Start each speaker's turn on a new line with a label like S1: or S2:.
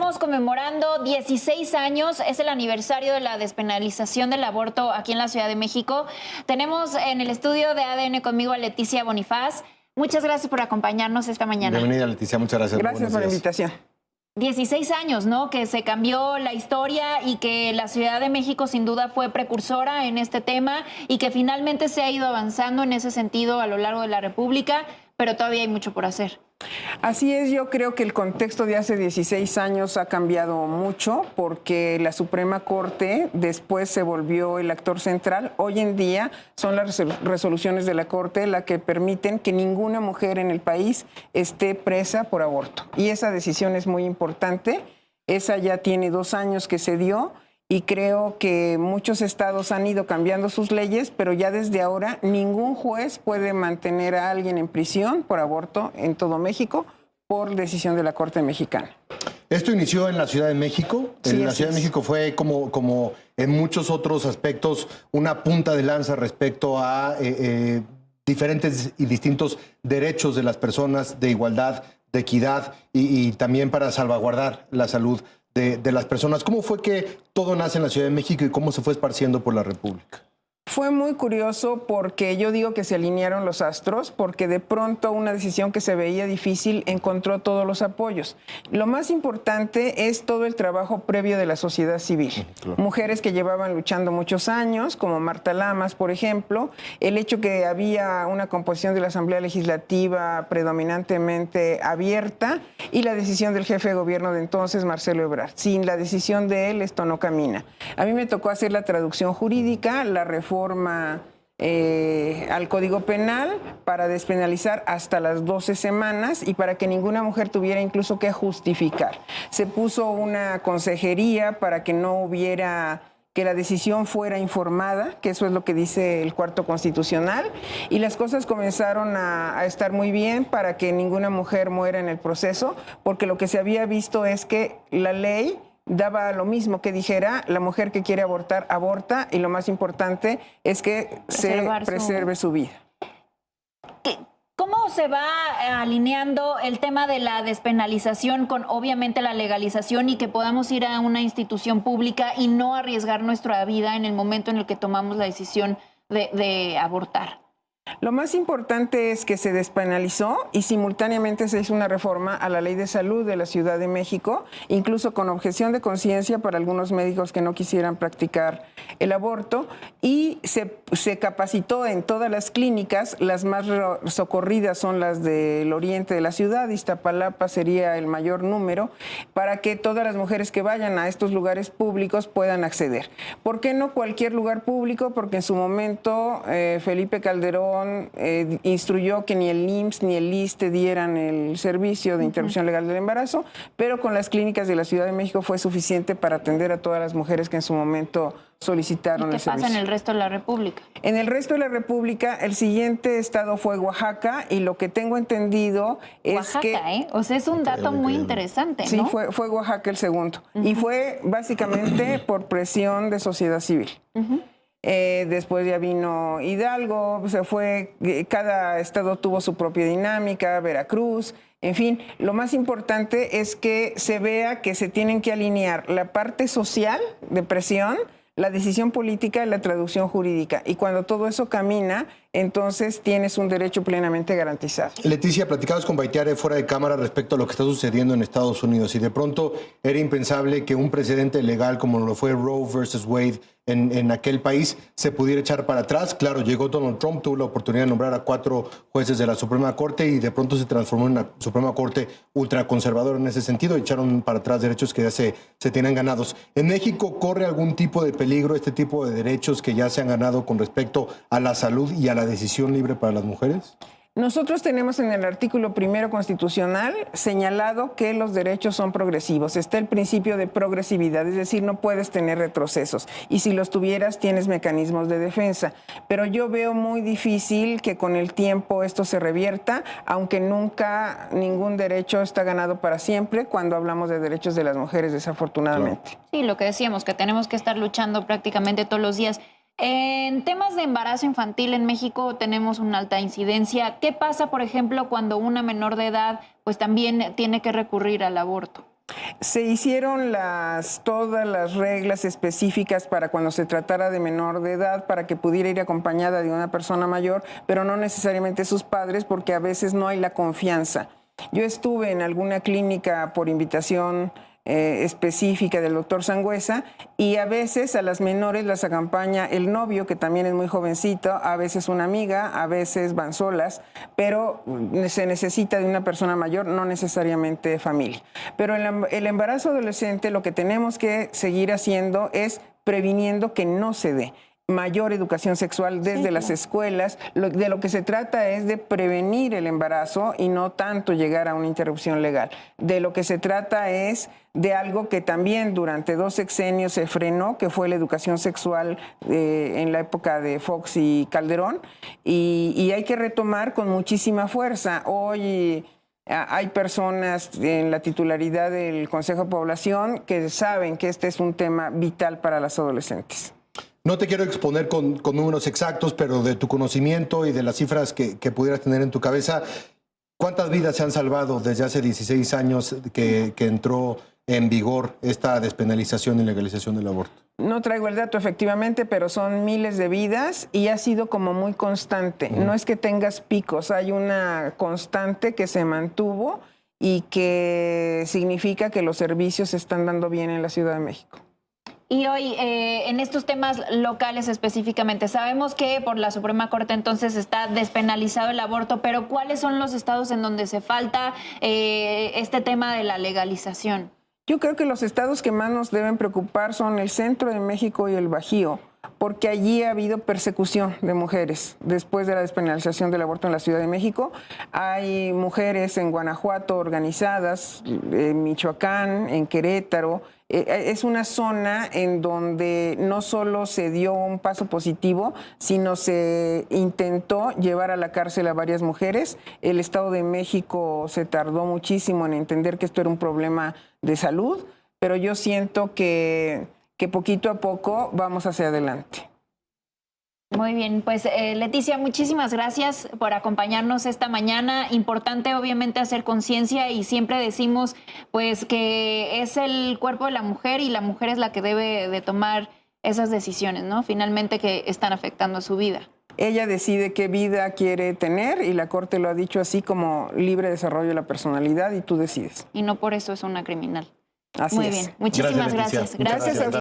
S1: estamos conmemorando 16 años, es el aniversario de la despenalización del aborto aquí en la Ciudad de México. Tenemos en el estudio de ADN conmigo a Leticia Bonifaz. Muchas gracias por acompañarnos esta mañana.
S2: Bienvenida, Leticia, muchas gracias.
S3: Gracias por la invitación.
S1: 16 años, ¿no? Que se cambió la historia y que la Ciudad de México sin duda fue precursora en este tema y que finalmente se ha ido avanzando en ese sentido a lo largo de la República, pero todavía hay mucho por hacer.
S3: Así es, yo creo que el contexto de hace 16 años ha cambiado mucho porque la Suprema Corte después se volvió el actor central. Hoy en día son las resoluciones de la Corte las que permiten que ninguna mujer en el país esté presa por aborto. Y esa decisión es muy importante. Esa ya tiene 2 años que se dio. Y creo que muchos estados han ido cambiando sus leyes, pero ya desde ahora ningún juez puede mantener a alguien en prisión por aborto en todo México por decisión de la Corte Mexicana.
S2: Esto inició en la Ciudad de México.
S3: Sí,
S2: en la Ciudad de México fue como en muchos otros aspectos una punta de lanza respecto a diferentes y distintos derechos de las personas, de igualdad, de equidad y también para salvaguardar la salud de las personas. ¿Cómo fue que todo nace en la Ciudad de México y cómo se fue esparciendo por la República?
S3: Fue muy curioso porque yo digo que se alinearon los astros, porque de pronto una decisión que se veía difícil encontró todos los apoyos. Lo más importante es todo el trabajo previo de la sociedad civil. Claro. Mujeres que llevaban luchando muchos años, como Marta Lamas, por ejemplo, el hecho que había una composición de la Asamblea Legislativa predominantemente abierta y la decisión del jefe de gobierno de entonces, Marcelo Ebrard. Sin la decisión de él, esto no camina. A mí me tocó hacer la traducción jurídica, la reforma al Código Penal para despenalizar hasta las 12 semanas y para que ninguna mujer tuviera incluso que justificar. Se puso una consejería para que no hubiera, que la decisión fuera informada, que eso es lo que dice el Cuarto Constitucional, y las cosas comenzaron a estar muy bien para que ninguna mujer muera en el proceso, porque lo que se había visto es que la ley daba lo mismo que dijera, la mujer que quiere abortar, aborta, y lo más importante es que se preserve su vida.
S1: ¿Cómo se va alineando el tema de la despenalización con obviamente la legalización y que podamos ir a una institución pública y no arriesgar nuestra vida en el momento en el que tomamos la decisión de abortar?
S3: Lo más importante es que se despenalizó y simultáneamente se hizo una reforma a la Ley de Salud de la Ciudad de México, incluso con objeción de conciencia para algunos médicos que no quisieran practicar el aborto, y se capacitó en todas las clínicas. Las más socorridas son las del oriente de la ciudad, Iztapalapa sería el mayor número, para que todas las mujeres que vayan a estos lugares públicos puedan acceder. ¿Por qué no cualquier lugar público? Porque en su momento Felipe Calderón instruyó que ni el IMSS ni el ISSSTE dieran el servicio de interrupción legal del embarazo, pero con las clínicas de la Ciudad de México fue suficiente para atender a todas las mujeres que en su momento solicitaron el servicio.
S1: ¿Qué pasa en el resto de la República?
S3: En el resto de la República, el siguiente estado fue Oaxaca, y lo que tengo entendido es
S1: Oaxaca, o sea, es un dato muy interesante, ¿no?
S3: Sí, fue Oaxaca el segundo, y fue básicamente por presión de sociedad civil. Después ya vino Hidalgo, cada estado tuvo su propia dinámica, Veracruz, en fin. Lo más importante es que se vea que se tienen que alinear la parte social de presión, la decisión política y la traducción jurídica. Y cuando todo eso camina, entonces tienes un derecho plenamente garantizado.
S2: Leticia, platicabas con Baitiare fuera de cámara respecto a lo que está sucediendo en Estados Unidos, y de pronto era impensable que un precedente legal como lo fue Roe versus Wade en aquel país se pudiera echar para atrás. Claro, llegó Donald Trump, tuvo la oportunidad de nombrar a 4 jueces de la Suprema Corte y de pronto se transformó en una Suprema Corte ultraconservadora en ese sentido, echaron para atrás derechos que ya se tienen ganados. ¿En México corre algún tipo de peligro este tipo de derechos que ya se han ganado con respecto a la salud y a la decisión libre para las mujeres?
S3: Nosotros tenemos en el artículo 1 constitucional señalado que los derechos son progresivos. Está el principio de progresividad, es decir, no puedes tener retrocesos. Y si los tuvieras, tienes mecanismos de defensa. Pero yo veo muy difícil que con el tiempo esto se revierta, aunque nunca ningún derecho está ganado para siempre cuando hablamos de derechos de las mujeres, desafortunadamente.
S1: Claro. Sí, lo que decíamos, que tenemos que estar luchando prácticamente todos los días. En temas de embarazo infantil en México tenemos una alta incidencia. ¿Qué pasa, por ejemplo, cuando una menor de edad pues también tiene que recurrir al aborto?
S3: Se hicieron todas las reglas específicas para cuando se tratara de menor de edad, para que pudiera ir acompañada de una persona mayor, pero no necesariamente sus padres, porque a veces no hay la confianza. Yo estuve en alguna clínica por invitación específica del doctor Sangüesa, y a veces a las menores las acompaña el novio, que también es muy jovencito, a veces una amiga, a veces van solas, pero se necesita de una persona mayor, no necesariamente familia. Pero el embarazo adolescente, lo que tenemos que seguir haciendo es previniendo que no se dé. Mayor educación sexual desde las escuelas. De lo que se trata es de prevenir el embarazo y no tanto llegar a una interrupción legal. De lo que se trata es de algo que también durante 2 sexenios se frenó, que fue la educación sexual en la época de Fox y Calderón, y hay que retomar con muchísima fuerza. Hoy hay personas en la titularidad del Consejo de Población que saben que este es un tema vital para las adolescentes.
S2: No te quiero exponer con números exactos, pero de tu conocimiento y de las cifras que pudieras tener en tu cabeza, ¿cuántas vidas se han salvado desde hace 16 años que entró en vigor esta despenalización y legalización del aborto?
S3: No traigo el dato efectivamente, pero son miles de vidas y ha sido como muy constante. No es que tengas picos, hay una constante que se mantuvo y que significa que los servicios se están dando bien en la Ciudad de México.
S1: Y hoy, en estos temas locales específicamente, sabemos que por la Suprema Corte entonces está despenalizado el aborto, pero ¿cuáles son los estados en donde se falta este tema de la legalización?
S3: Yo creo que los estados que más nos deben preocupar son el centro de México y el Bajío, porque allí ha habido persecución de mujeres después de la despenalización del aborto en la Ciudad de México. Hay mujeres en Guanajuato organizadas, en Michoacán, en Querétaro. Es una zona en donde no solo se dio un paso positivo, sino se intentó llevar a la cárcel a varias mujeres. El Estado de México se tardó muchísimo en entender que esto era un problema de salud, pero yo siento que poquito a poco vamos hacia adelante.
S1: Muy bien, pues Leticia, muchísimas gracias por acompañarnos esta mañana. Importante obviamente hacer conciencia y siempre decimos pues que es el cuerpo de la mujer y la mujer es la que debe de tomar esas decisiones, ¿no? Finalmente que están afectando a su vida.
S3: Ella decide qué vida quiere tener y la Corte lo ha dicho así como libre desarrollo de la personalidad y tú decides.
S1: Y no por eso es una criminal.
S3: Así
S1: Muy
S3: es.
S1: bien, muchísimas gracias.
S2: Gracias a